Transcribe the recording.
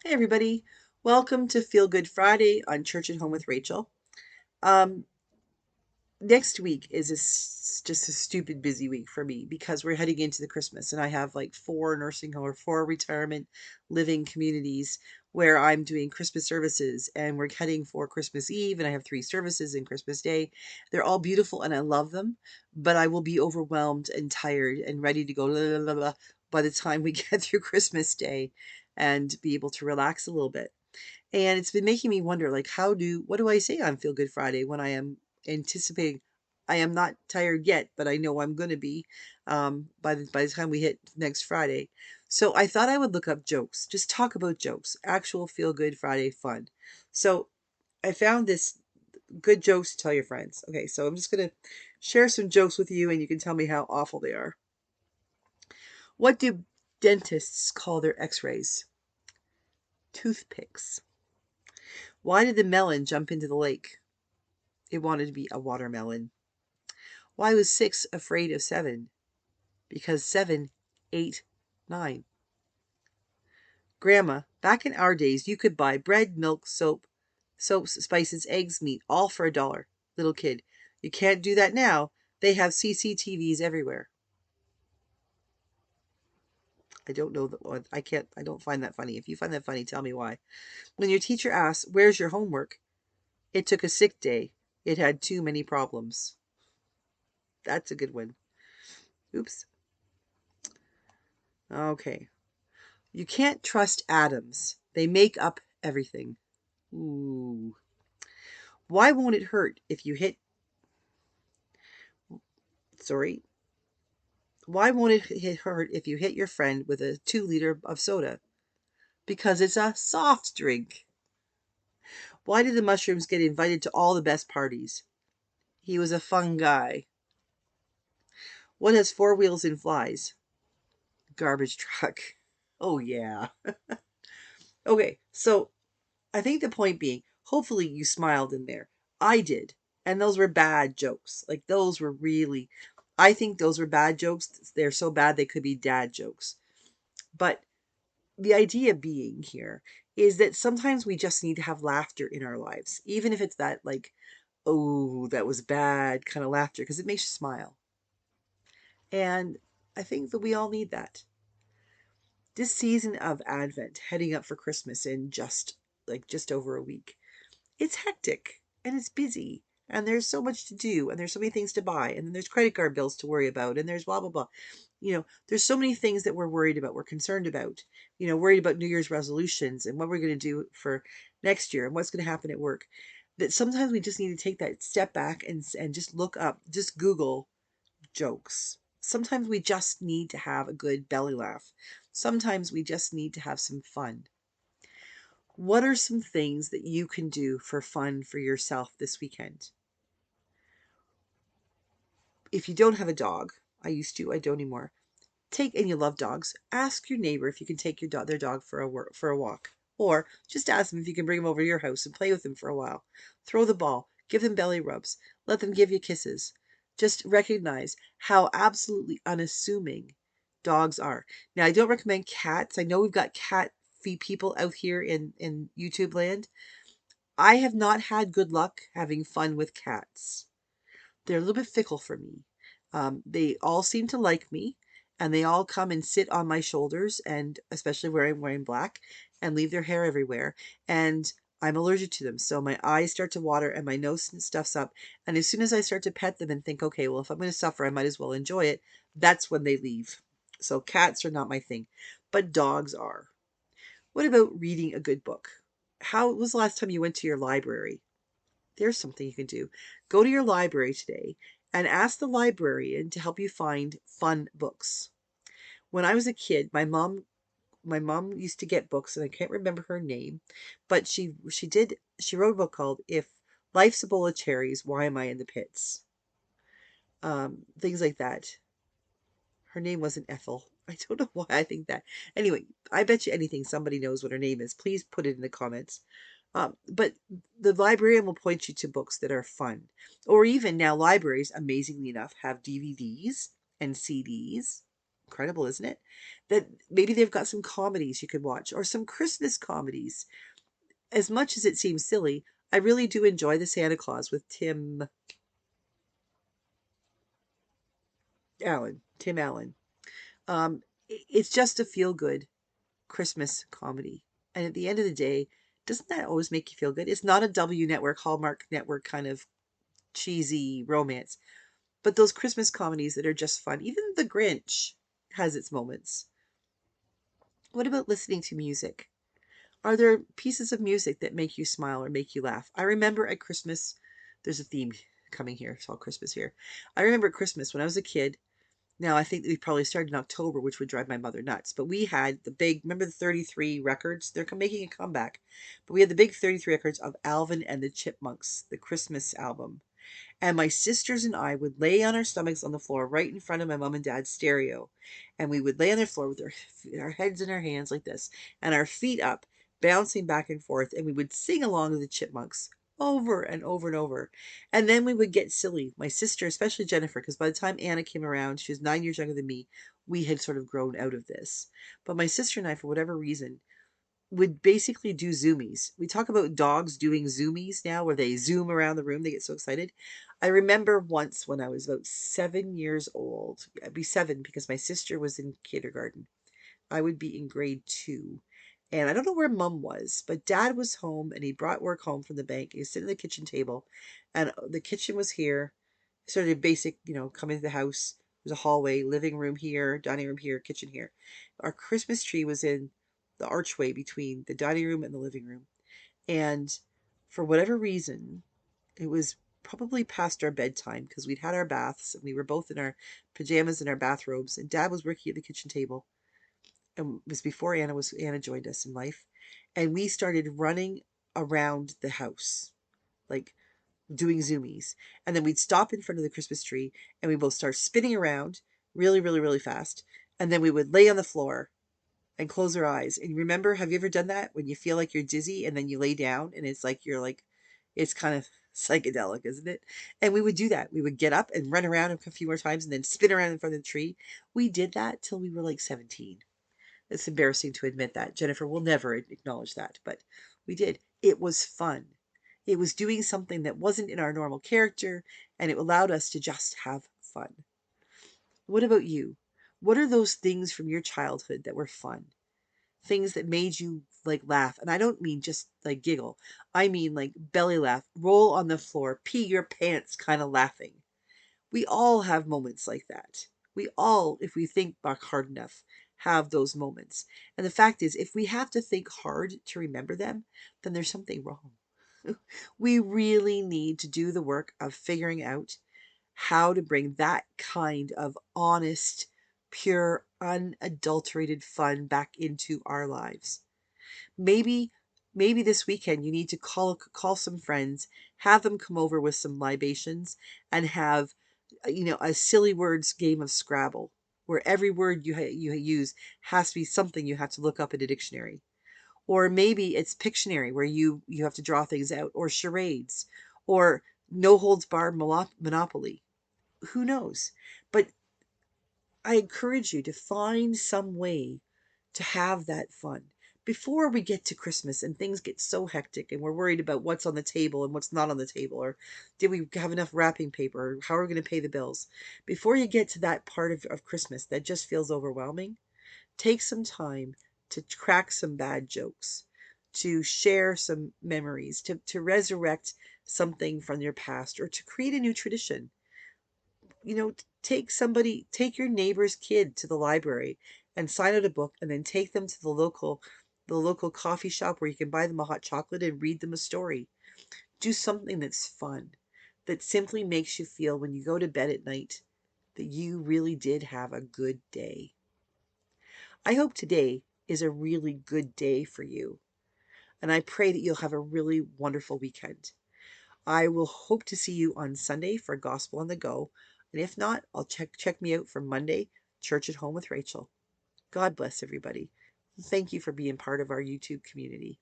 Hey everybody, welcome to Feel Good Friday on Church at Home with Rachel. Um, Next week is just a stupid busy week for me because we're heading into the Christmas and I have like four nursing home or four retirement living communities where I'm doing Christmas services and we're heading for Christmas Eve and I have three services in Christmas Day. They're all beautiful and I love them, but I will be overwhelmed and tired and ready to go la, la, la, la, by the time we get through Christmas Day and be able to relax a little bit. And it's been making me wonder, like, what do I say on Feel Good Friday when I am anticipating? I am not tired yet, but I know I'm going to be by the time we hit next Friday. So I thought I would look up jokes, just talk about jokes, actual Feel Good Friday fun. So I found this good jokes to tell your friends. Okay, so I'm just going to share some jokes with you, and you can tell me how awful they are. What do dentists call their X-rays? Toothpicks. Why did the melon jump into the lake? It wanted to be a watermelon. Why was 6 afraid of 7? Because 7 ate 9. Grandma, back in our days, you could buy bread, milk, soaps, spices, eggs, meat, all for $1. Little kid, you can't do that now. They have CCTVs everywhere. I don't know that one. I don't find that funny. If you find that funny, tell me why. When your teacher asks, "Where's your homework?" It took a sick day. It had too many problems. That's a good one. Oops. Okay. You can't trust atoms. They make up everything. Ooh. Why won't it hurt if you hit. Sorry. Why won't it hurt if you hit your friend with a 2 liter of soda? Because it's a soft drink. Why did the mushrooms get invited to all the best parties? He was a fun guy. What has 4 wheels and flies? Garbage truck. Oh, yeah. Okay, so I think the point being, hopefully you smiled in there. I did. And those were bad jokes. Like, those were really, I think those were bad jokes. They're so bad they could be dad jokes. But the idea being here is that sometimes we just need to have laughter in our lives, even if it's that, like, oh, that was bad kind of laughter, because it makes you smile. And I think that we all need that. This season of Advent, heading up for Christmas in just over a week, it's hectic and it's busy and there's so much to do and there's so many things to buy and then there's credit card bills to worry about and there's blah blah blah. There's so many things that we're worried about, we're concerned about, worried about New Year's resolutions and what we're going to do for next year and what's going to happen at work, that sometimes we just need to take that step back and just look up, just Google jokes. Sometimes we just need to have a good belly laugh. Sometimes we just need to have some fun. What are some things that you can do for fun for yourself this weekend? If you don't have a dog, I used to, I don't anymore. And you love dogs, ask your neighbor if you can take their dog for a walk, or just ask them if you can bring them over to your house and play with them for a while. Throw the ball, give them belly rubs, let them give you kisses. Just recognize how absolutely unassuming dogs are. Now, I don't recommend cats. I know we've got cat people out here in YouTube land. I have not had good luck having fun with cats. They're a little bit fickle for me. They all seem to like me, and they all come and sit on my shoulders, and especially where I'm wearing black, and leave their hair everywhere. And I'm allergic to them, so my eyes start to water and my nose stuffs up. And as soon as I start to pet them and think, okay, well, if I'm going to suffer, I might as well enjoy it, that's when they leave. So cats are not my thing, but dogs are. What about reading a good book? How was the last time you went to your library? There's something you can do. Go to your library today and ask the librarian to help you find fun books. When I was a kid, my mom used to get books, and I can't remember her name, but she wrote a book called "If Life's a Bowl of Cherries, Why Am I in the Pits?" Things like that. Her name wasn't Ethel. I don't know why I think that. Anyway, I bet you anything somebody knows what her name is. Please put it in the comments. But the librarian will point you to books that are fun. Or even now, libraries, amazingly enough, have DVDs and CDs. Incredible, isn't it? That maybe they've got some comedies you could watch or some Christmas comedies. As much as it seems silly, I really do enjoy the Santa Claus with Tim Allen. It's just a feel good Christmas comedy. And at the end of the day, doesn't that always make you feel good? It's not a W network, Hallmark network kind of cheesy romance, but those Christmas comedies that are just fun. Even The Grinch has its moments. What about listening to music? Are there pieces of music that make you smile or make you laugh? I remember at Christmas, there's a theme coming here. It's all Christmas here. I remember at Christmas when I was a kid. Now, I think that we probably started in October, which would drive my mother nuts. But we had the big, remember the 33 records? They're making a comeback. But we had the big 33 records of Alvin and the Chipmunks, the Christmas album. And my sisters and I would lay on our stomachs on the floor right in front of my mom and dad's stereo. And we would lay on the floor with our heads in our hands like this and our feet up, bouncing back and forth. And we would sing along to the Chipmunks over and over and over. And then we would get silly. My sister, especially Jennifer, because by the time Anna came around, she was 9 years younger than me. We had sort of grown out of this. But my sister and I, for whatever reason, would basically do zoomies. We talk about dogs doing zoomies now, where they zoom around the room. They get so excited. I remember once when I was about 7 years old, I'd be seven because my sister was in kindergarten. I would be in grade two. And I don't know where mom was, but dad was home and he brought work home from the bank. He was sitting at the kitchen table and the kitchen was here. Sort of basic, come into the house. There's a hallway, living room here, dining room here, kitchen here. Our Christmas tree was in the archway between the dining room and the living room. And for whatever reason, it was probably past our bedtime because we'd had our baths and we were both in our pajamas and our bathrobes. And dad was working at the kitchen table. And it was before Anna joined us in life. And we started running around the house, like doing zoomies. And then we'd stop in front of the Christmas tree and we both start spinning around really, really, really fast. And then we would lay on the floor and close our eyes. And remember, have you ever done that when you feel like you're dizzy and then you lay down and it's like it's kind of psychedelic, isn't it? And we would do that. We would get up and run around a few more times and then spin around in front of the tree. We did that till we were like 17. It's embarrassing to admit that. Jennifer will never acknowledge that, but we did. It was fun. It was doing something that wasn't in our normal character, and it allowed us to just have fun. What about you? What are those things from your childhood that were fun? Things that made you like laugh. And I don't mean just like giggle. I mean like belly laugh, roll on the floor, pee your pants kind of laughing. We all have moments like that. We all, if we think back hard enough, have those moments. And the fact is, if we have to think hard to remember them, then there's something wrong. We really need to do the work of figuring out how to bring that kind of honest, pure, unadulterated fun back into our lives. Maybe maybe this weekend you need to call some friends, have them come over with some libations and have a silly words game of Scrabble where every word you use has to be something you have to look up in a dictionary. Or maybe it's Pictionary where you have to draw things out, or charades, or no holds barred Monopoly. Who knows? But I encourage you to find some way to have that fun before we get to Christmas and things get so hectic and we're worried about what's on the table and what's not on the table, or did we have enough wrapping paper, or how are we going to pay the bills. Before you get to that part of Christmas that just feels overwhelming, take some time to crack some bad jokes, to share some memories, to resurrect something from your past, or to create a new tradition. Take your neighbor's kid to the library and sign out a book, and then take them to the local coffee shop where you can buy them a hot chocolate and read them a story. Do something that's fun, that simply makes you feel when you go to bed at night that you really did have a good day. I hope today is a really good day for you, and I pray that you'll have a really wonderful weekend. I will hope to see you on Sunday for Gospel on the Go. And if not, I'll check me out for Monday, Church at Home with Rachel. God bless everybody. Thank you for being part of our YouTube community.